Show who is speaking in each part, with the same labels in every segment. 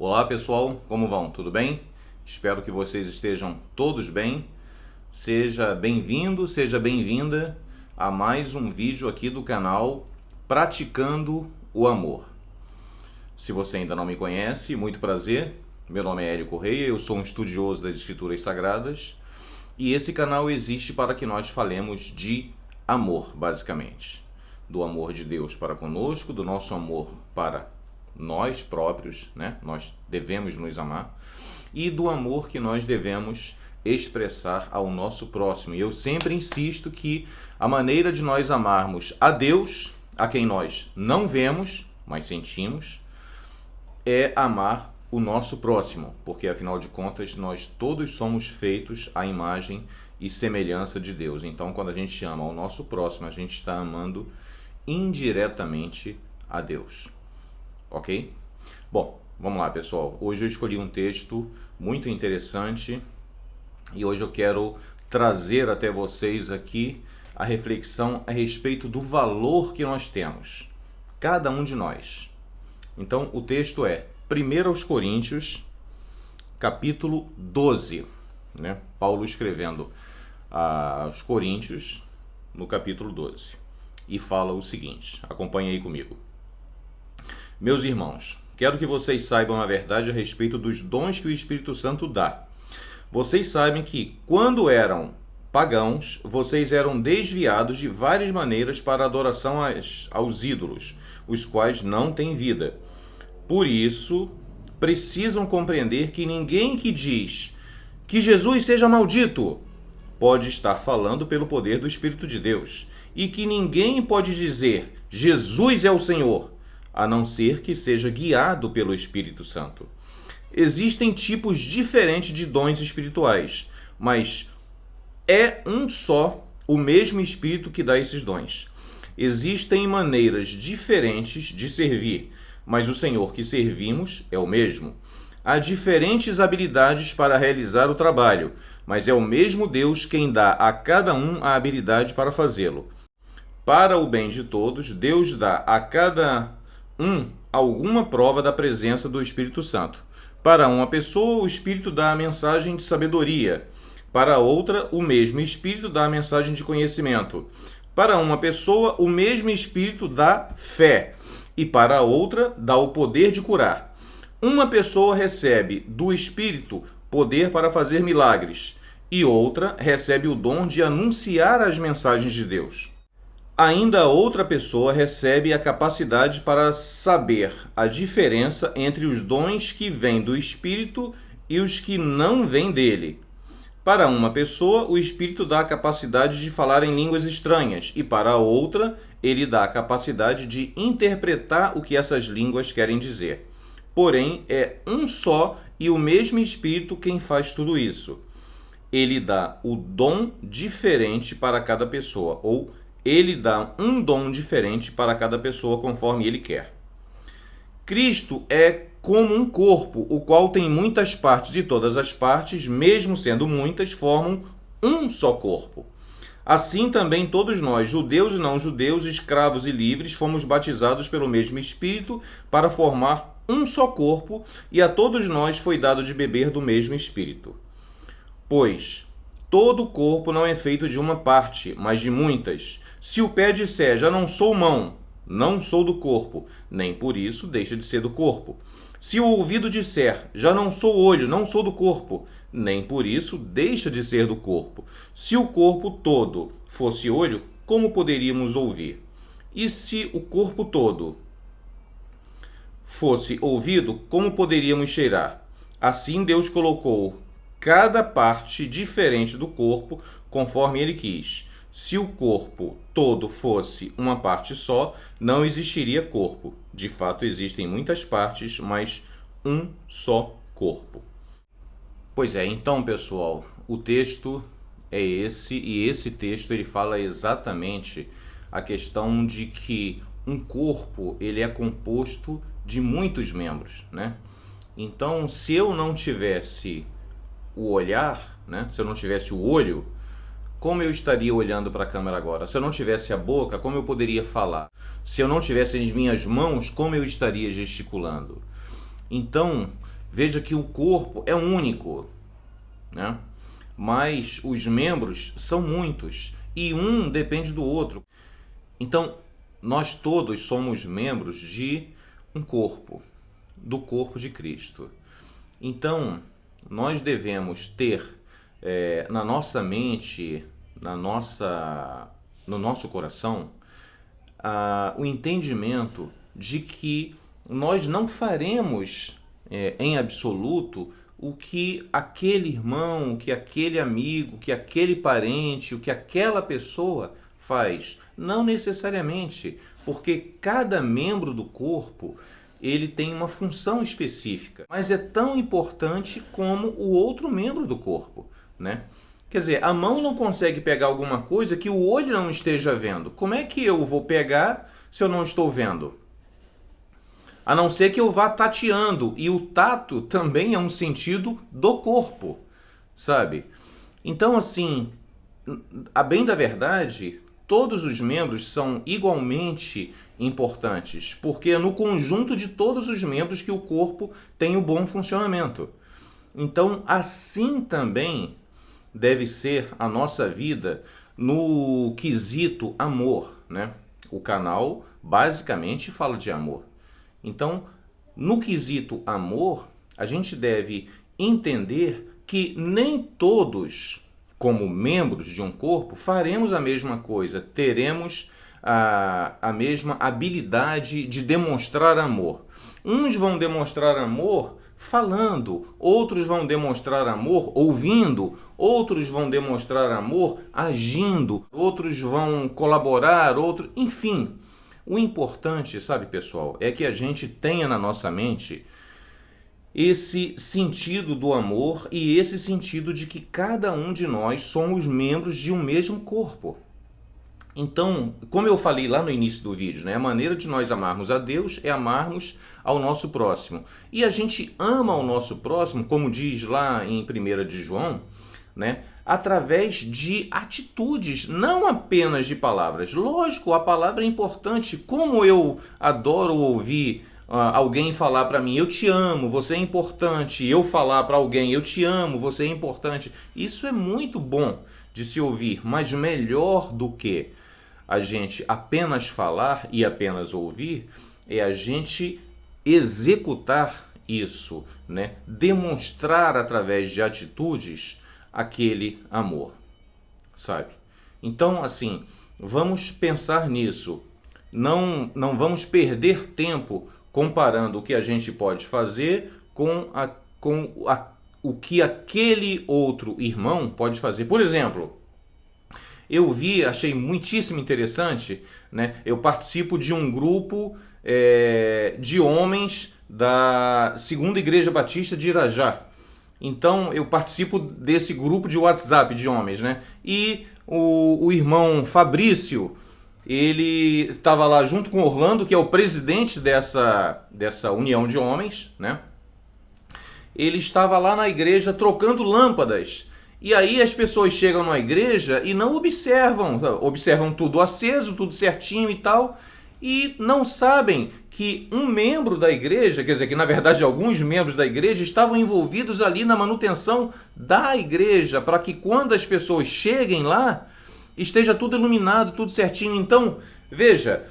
Speaker 1: Olá pessoal, como vão? Tudo bem? Espero que vocês estejam todos bem. Seja bem-vindo, seja bem-vinda a mais um vídeo aqui do canal Praticando o Amor. Se você ainda não me conhece, muito prazer. Meu nome é Hélio Correia, eu sou um estudioso das Escrituras Sagradas e esse canal existe para que nós falemos de amor, basicamente. Do amor de Deus para conosco, do nosso amor para nós próprios, né? Nós devemos nos amar, e do amor que nós devemos expressar ao nosso próximo. E eu sempre insisto que a maneira de nós amarmos a Deus, a quem nós não vemos, mas sentimos, é amar o nosso próximo, porque afinal de contas nós todos somos feitos à imagem e semelhança de Deus. Então, quando a gente ama o nosso próximo, a gente está amando indiretamente a Deus. Ok? Bom, vamos lá, pessoal. Hoje eu escolhi um texto muito interessante e hoje eu quero trazer até vocês aqui a reflexão a respeito do valor que nós temos, cada um de nós. Então, o texto é 1 aos Coríntios, capítulo 12, né? Paulo escrevendo aos Coríntios, no capítulo 12, e fala o seguinte, acompanhe aí comigo. Meus irmãos, quero que vocês saibam a verdade a respeito dos dons que o Espírito Santo dá. Vocês sabem que, quando eram pagãos, vocês eram desviados de várias maneiras para a adoração aos ídolos, os quais não têm vida. Por isso, precisam compreender que ninguém que diz que Jesus seja maldito pode estar falando pelo poder do Espírito de Deus, e que ninguém pode dizer Jesus é o Senhor, a não ser que seja guiado pelo Espírito Santo. Existem tipos diferentes de dons espirituais, mas é um só o mesmo Espírito que dá esses dons. Existem maneiras diferentes de servir, mas o Senhor que servimos é o mesmo. Há diferentes habilidades para realizar o trabalho, mas é o mesmo Deus quem dá a cada um a habilidade para fazê-lo. Para o bem de todos, Deus dá a cada alguma prova da presença do Espírito Santo. Para uma pessoa, o Espírito dá a mensagem de sabedoria. Para outra, o mesmo Espírito dá a mensagem de conhecimento. Para uma pessoa, o mesmo Espírito dá fé. E para outra, dá o poder de curar. Uma pessoa recebe do Espírito poder para fazer milagres. E outra recebe o dom de anunciar as mensagens de Deus. Ainda outra pessoa recebe a capacidade para saber a diferença entre os dons que vêm do Espírito e os que não vêm dele. Para uma pessoa, o Espírito dá a capacidade de falar em línguas estranhas, e para outra, ele dá a capacidade de interpretar o que essas línguas querem dizer. Porém, é um só e o mesmo Espírito quem faz tudo isso. Ele dá o dom diferente para cada pessoa, ou ele dá um dom diferente para cada pessoa conforme ele quer. Cristo é como um corpo, o qual tem muitas partes e todas as partes, mesmo sendo muitas, formam um só corpo. Assim também todos nós, judeus e não judeus, escravos e livres, fomos batizados pelo mesmo Espírito para formar um só corpo, e a todos nós foi dado de beber do mesmo Espírito. Pois todo o corpo não é feito de uma parte, mas de muitas. Se o pé disser, já não sou mão, não sou do corpo, nem por isso deixa de ser do corpo. Se o ouvido disser, já não sou olho, não sou do corpo, nem por isso deixa de ser do corpo. Se o corpo todo fosse olho, como poderíamos ouvir? E se o corpo todo fosse ouvido, como poderíamos cheirar? Assim Deus colocou cada parte diferente do corpo, conforme ele quis. Se o corpo todo fosse uma parte só, não existiria corpo. De fato, existem muitas partes, mas um só corpo. Pois é, então, pessoal, o texto é esse, e esse texto ele fala exatamente a questão de que um corpo ele é composto de muitos membros, né? Então, se eu não tivesse o olhar, né? Se eu não tivesse o olho, como eu estaria olhando para a câmera agora? Se eu não tivesse a boca, como eu poderia falar? Se eu não tivesse as minhas mãos, como eu estaria gesticulando? Então, Veja que o corpo é único, né? Mas os membros são muitos e um depende do outro. Então, nós todos somos membros de um corpo, do corpo de Cristo. Então, nós devemos ter na nossa mente, no nosso coração, o entendimento de que nós não faremos em absoluto o que aquele irmão, o que aquele amigo, o que aquele parente, o que aquela pessoa faz. Não necessariamente, porque cada membro do corpo ele tem uma função específica, mas é tão importante como o outro membro do corpo, né? Quer dizer, a mão não consegue pegar alguma coisa que o olho não esteja vendo. Como é que eu vou pegar se eu não estou vendo? A não ser que eu vá tateando, e o tato também é um sentido do corpo, sabe? Então, assim, a bem da verdade, todos os membros são igualmente importantes, porque é no conjunto de todos os membros que o corpo tem o bom funcionamento. Então, assim também deve ser a nossa vida no quesito amor, né? O canal basicamente fala de amor. Então, no quesito amor, a gente deve entender que nem todos, como membros de um corpo, faremos a mesma coisa, teremos a mesma habilidade de demonstrar amor. Uns vão demonstrar amor falando, outros vão demonstrar amor ouvindo, outros vão demonstrar amor agindo, outros vão colaborar, enfim. O importante, sabe, pessoal, é que a gente tenha na nossa mente esse sentido do amor e esse sentido de que cada um de nós somos membros de um mesmo corpo. Então, como eu falei lá no início do vídeo, né, a maneira de nós amarmos a Deus é amarmos ao nosso próximo. E a gente ama o nosso próximo, como diz lá em 1 de João, né, através de atitudes, não apenas de palavras. Lógico, a palavra é importante. Como eu adoro ouvir alguém falar para mim, eu te amo, você é importante. Eu falar para alguém, eu te amo, você é importante. Isso é muito bom de se ouvir, mas melhor do que a gente apenas falar e apenas ouvir é a gente executar isso, né? Demonstrar através de atitudes aquele amor, sabe? Então, assim, vamos pensar nisso. Não vamos perder tempo comparando o que a gente pode fazer com o que aquele outro irmão pode fazer. Por exemplo, eu achei muitíssimo interessante, né? Eu participo de um grupo de homens da Segunda Igreja Batista de Irajá. Então, eu participo desse grupo de WhatsApp de homens, né? E o irmão Fabrício, ele estava lá junto com Orlando, que é o presidente dessa união de homens, né? Ele estava lá na igreja trocando lâmpadas. E aí as pessoas chegam na igreja e não observam tudo aceso, tudo certinho e tal, e não sabem que um membro da igreja, quer dizer, que na verdade alguns membros da igreja estavam envolvidos ali na manutenção da igreja, para que quando as pessoas cheguem lá, esteja tudo iluminado, tudo certinho. Então, veja,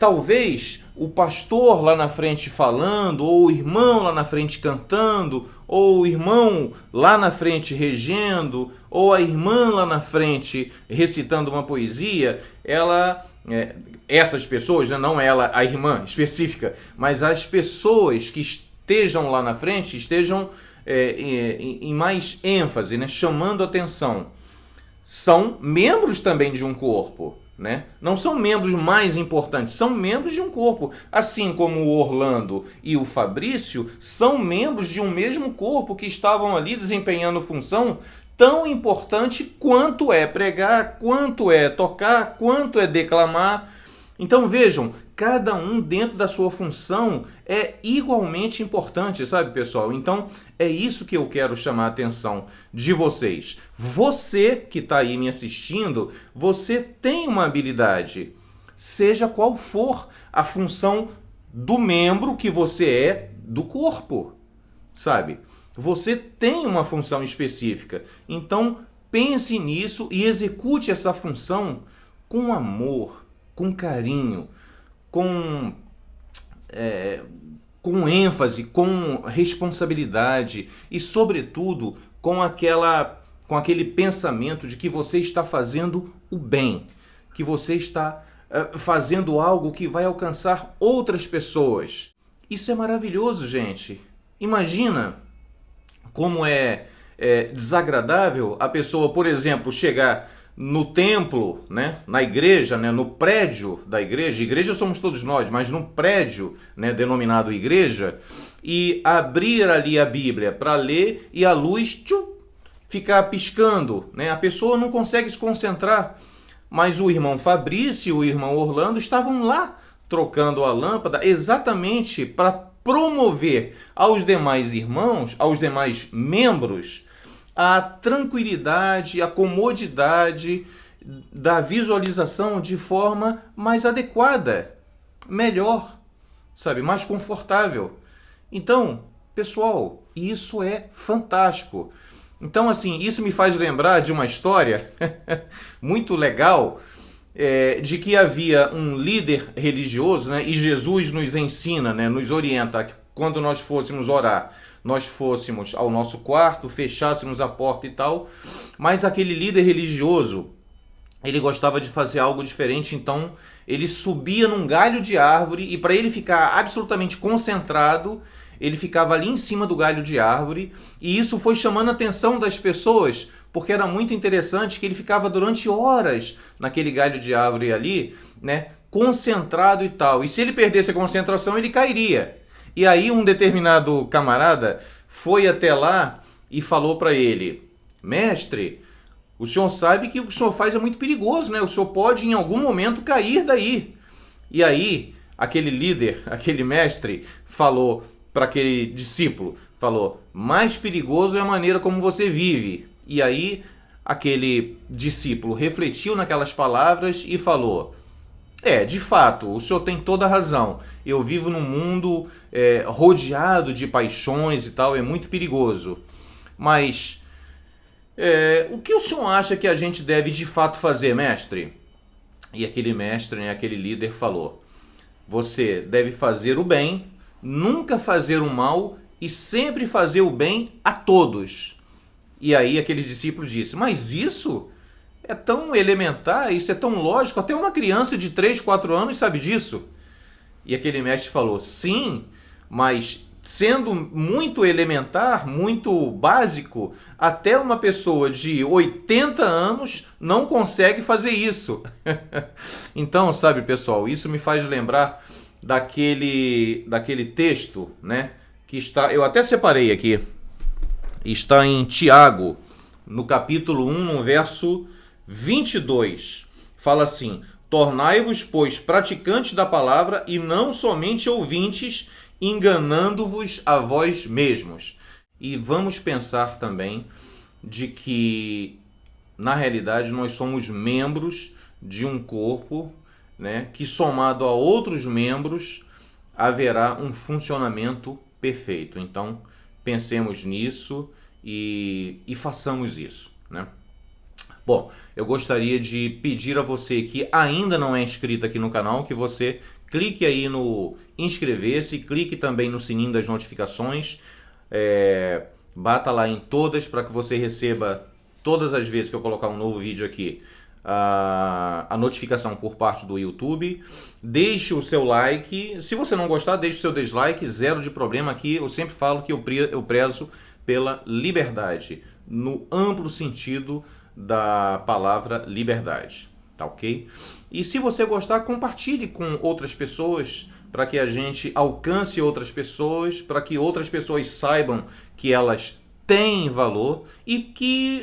Speaker 1: talvez o pastor lá na frente falando, ou o irmão lá na frente cantando, ou o irmão lá na frente regendo, ou a irmã lá na frente recitando uma poesia, essas pessoas, não ela, a irmã específica, mas as pessoas que estejam lá na frente, estejam em mais ênfase, né, chamando atenção, são membros também de um corpo, né? Não são membros mais importantes, são membros de um corpo. Assim como o Orlando e o Fabrício são membros de um mesmo corpo que estavam ali desempenhando função tão importante quanto é pregar, quanto é tocar, quanto é declamar. Então vejam, cada um dentro da sua função é igualmente importante, sabe, pessoal? Então é isso que eu quero chamar a atenção de vocês. Você que está aí me assistindo, você tem uma habilidade, seja qual for a função do membro que você é do corpo. sabe? Você tem uma função específica. Então, pense nisso e execute essa função com amor, com carinho, com ênfase, com responsabilidade e, sobretudo, com aquele pensamento de que você está fazendo o bem, que você está fazendo algo que vai alcançar outras pessoas. Isso é maravilhoso, gente. Imagina como é desagradável a pessoa, por exemplo, chegar no templo, né, na igreja, né, no prédio da igreja. Igreja somos todos nós, mas no prédio, né, denominado igreja, e abrir ali a Bíblia para ler e a luz ficar piscando, né? A pessoa não consegue se concentrar. Mas o irmão Fabrício e o irmão Orlando estavam lá trocando a lâmpada exatamente para promover aos demais irmãos, aos demais membros, a tranquilidade, a comodidade da visualização de forma mais adequada, melhor, sabe, mais confortável. Então, pessoal, isso é fantástico. Então, assim, isso me faz lembrar de uma história muito legal, de que havia um líder religioso, né, e Jesus nos ensina, né, nos orienta, que quando nós fôssemos orar, nós fôssemos ao nosso quarto, fechássemos a porta e tal, mas aquele líder religioso, ele gostava de fazer algo diferente, então ele subia num galho de árvore e, para ele ficar absolutamente concentrado, ele ficava ali em cima do galho de árvore, e isso foi chamando a atenção das pessoas, porque era muito interessante que ele ficava durante horas naquele galho de árvore ali, né, concentrado e tal. E se ele perdesse a concentração, ele cairia. E aí um determinado camarada foi até lá e falou para ele: mestre, o senhor sabe que o que o senhor faz é muito perigoso, né? O senhor pode em algum momento cair daí. E aí aquele líder, aquele mestre, falou para aquele discípulo, falou: mais perigoso é a maneira como você vive. E aí aquele discípulo refletiu naquelas palavras e falou: de fato, o senhor tem toda a razão. Eu vivo num mundo rodeado de paixões e tal, é muito perigoso. Mas o que o senhor acha que a gente deve de fato fazer, mestre? E aquele mestre, né, aquele líder falou: você deve fazer o bem, nunca fazer o mal e sempre fazer o bem a todos. E aí aquele discípulo disse: mas isso é tão elementar, isso é tão lógico, até uma criança de 3, 4 anos sabe disso. E aquele mestre falou: sim, mas sendo muito elementar, muito básico, até uma pessoa de 80 anos não consegue fazer isso. Então, sabe, pessoal, isso me faz lembrar daquele texto, né, que está, eu até separei aqui, está em Tiago, no capítulo 1, no verso 22. Fala assim: tornai-vos, pois, praticantes da palavra e não somente ouvintes, enganando-vos a vós mesmos. E vamos pensar também de que, na realidade, nós somos membros de um corpo, né, que somado a outros membros haverá um funcionamento perfeito. Então, pensemos nisso e façamos isso, né? Bom, eu gostaria de pedir a você que ainda não é inscrito aqui no canal, que você clique aí no inscrever-se, clique também no sininho das notificações, bata lá em todas para que você receba todas as vezes que eu colocar um novo vídeo aqui a notificação por parte do YouTube. Deixe o seu like, se você não gostar, deixe o seu dislike, zero de problema. Aqui eu sempre falo que eu prezo pela liberdade, no amplo sentido da palavra liberdade, tá ok? E se você gostar, compartilhe com outras pessoas, para que a gente alcance outras pessoas, para que outras pessoas saibam que elas têm valor e que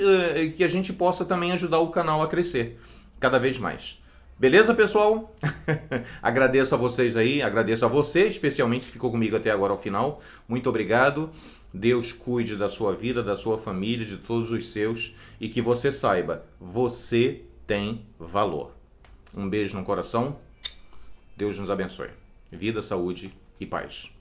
Speaker 1: a gente possa também ajudar o canal a crescer cada vez mais. Beleza, pessoal? Agradeço a vocês aí, agradeço a você especialmente que ficou comigo até agora ao final. Muito obrigado. Deus cuide da sua vida, da sua família, de todos os seus, e que você saiba, você tem valor. Um beijo no coração. Deus nos abençoe. Vida, saúde e paz.